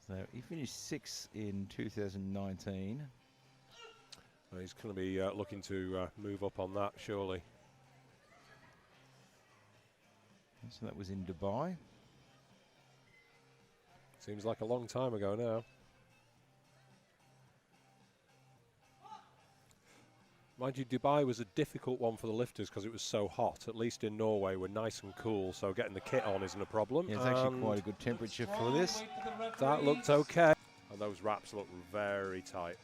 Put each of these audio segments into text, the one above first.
So he finished 6th in 2019. Well, he's going to be looking to move up on that, surely. So that was in Dubai. Seems like a long time ago now. Mind you, Dubai was a difficult one for the lifters because it was so hot. At least in Norway, we're nice and cool, so getting the kit on isn't a problem. Yeah, it's actually quite a good temperature for this. That looked okay. And those wraps look very tight.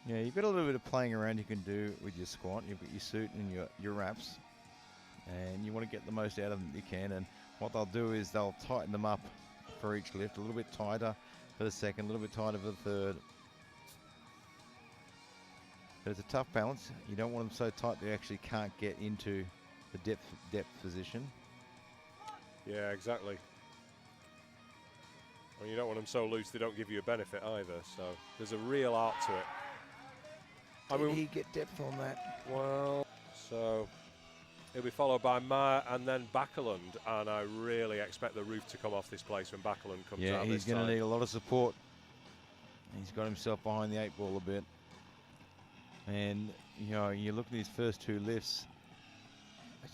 Yeah, you've got a little bit of playing around you can do with your squat. You've got your suit and your wraps, and you want to get the most out of them that you can. And what they'll do is they'll tighten them up for each lift, a little bit tighter for the second, a little bit tighter for the third. But it's a tough balance. You don't want them so tight that you actually can't get into the depth position. Yeah, exactly. And you don't want them so loose they don't give you a benefit either. So there's a real art to it. I mean, Did he get depth on that? Well, so he'll be followed by Meyer and then Backerland, and I really expect the roof to come off this place when Backerland comes out. Yeah, he's going to need a lot of support. He's got himself behind the 8 ball a bit. And, you know, you look at his first 2 lifts,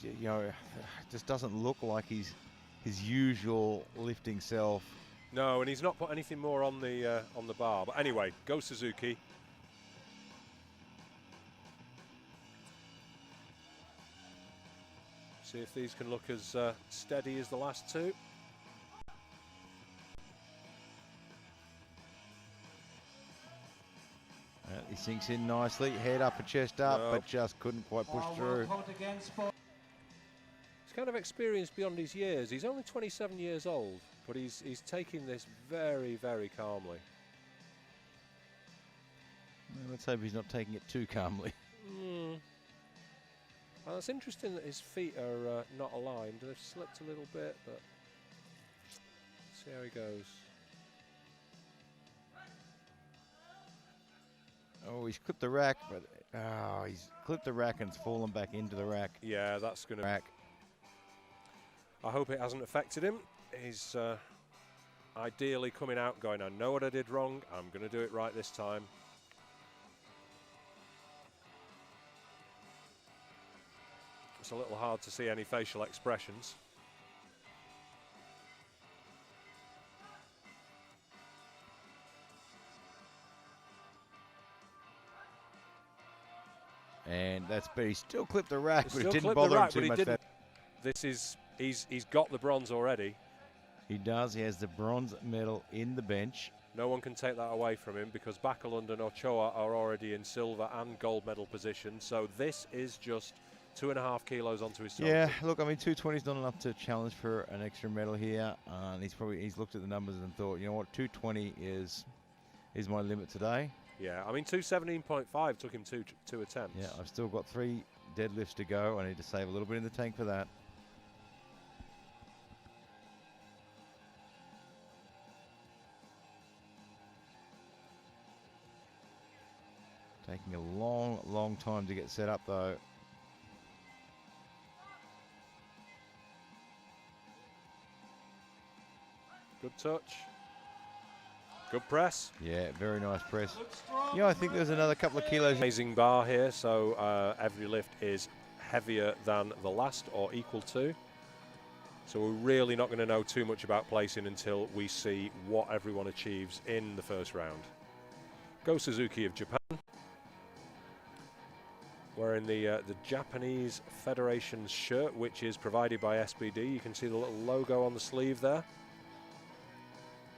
you know, it just doesn't look like his usual lifting self. No, and he's not put anything more on the bar. But anyway, go Suzuki. See if these can look as steady as the last 2. He sinks in nicely, head up and chest up, but just couldn't quite push through. He's kind of experienced beyond his years. He's only 27 years old, but he's taking this very, very calmly. Let's hope he's not taking it too calmly. Well, it's interesting that his feet are not aligned. They've slipped a little bit, but see how he goes. Oh, he's clipped the rack, but he's clipped the rack and it's fallen back into the rack. Yeah, that's going to... I hope it hasn't affected him. He's ideally coming out going, I know what I did wrong. I'm going to do it right this time. It's a little hard to see any facial expressions. And but he still clipped the rack, but it didn't bother him too much. He's got the bronze already. He does. He has the bronze medal in the bench. No one can take that away from him because Backerland and Ochoa are already in silver and gold medal position. So this is just 2.5 kilos onto his shoulder. Yeah, look, I mean, 220 is not enough to challenge for an extra medal here. And he's looked at the numbers and thought, you know what, 220 is my limit today. Yeah, I mean, 217.5 took him two attempts. Yeah, I've still got 3 deadlifts to go. I need to save a little bit in the tank for that. Taking a long, long time to get set up, though. Good touch. Good press. Yeah, very nice press. Yeah, I think there's another couple of kilos. Amazing bar here, so every lift is heavier than the last or equal to. So we're really not going to know too much about placing until we see what everyone achieves in the first round. Go Suzuki of Japan. Wearing the Japanese Federation's shirt, which is provided by SBD. You can see the little logo on the sleeve there.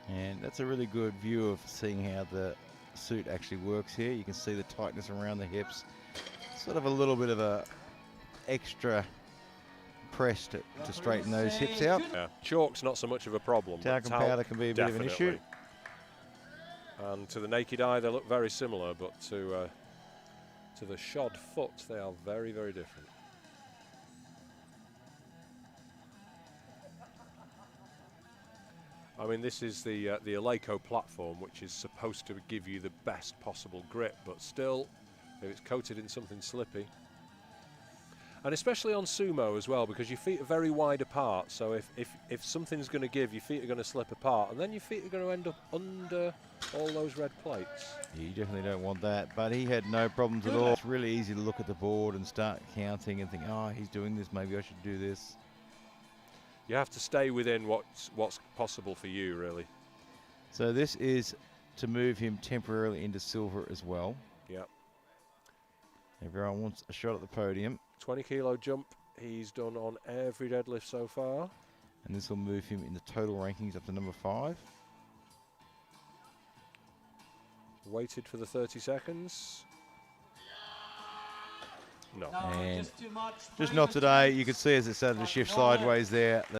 And that's a really good view of seeing how the suit actually works here. You can see the tightness around the hips. Sort of a little bit of a extra press to straighten those hips out. Yeah, chalk's not so much of a problem. Talcum powder can be a bit of an issue. And to the naked eye, they look very similar, but to the shod foot, they are very, very different. I mean, this is the Eleiko platform, which is supposed to give you the best possible grip, but still, if it's coated in something slippy. And especially on sumo as well, because your feet are very wide apart. So if something's going to give, your feet are going to slip apart, and then your feet are going to end up under all those red plates. You definitely don't want that, but he had no problems at all. It's really easy to look at the board and start counting and think, oh, he's doing this, maybe I should do this. You have to stay within what's possible for you, really. So this is to move him temporarily into silver as well. Yep. Everyone wants a shot at the podium. 20 kilo jump he's done on every deadlift so far. And this will move him in the total rankings up to number 5. Waited for the 30 seconds. No. And just not today. You could see as it started to shift sideways there.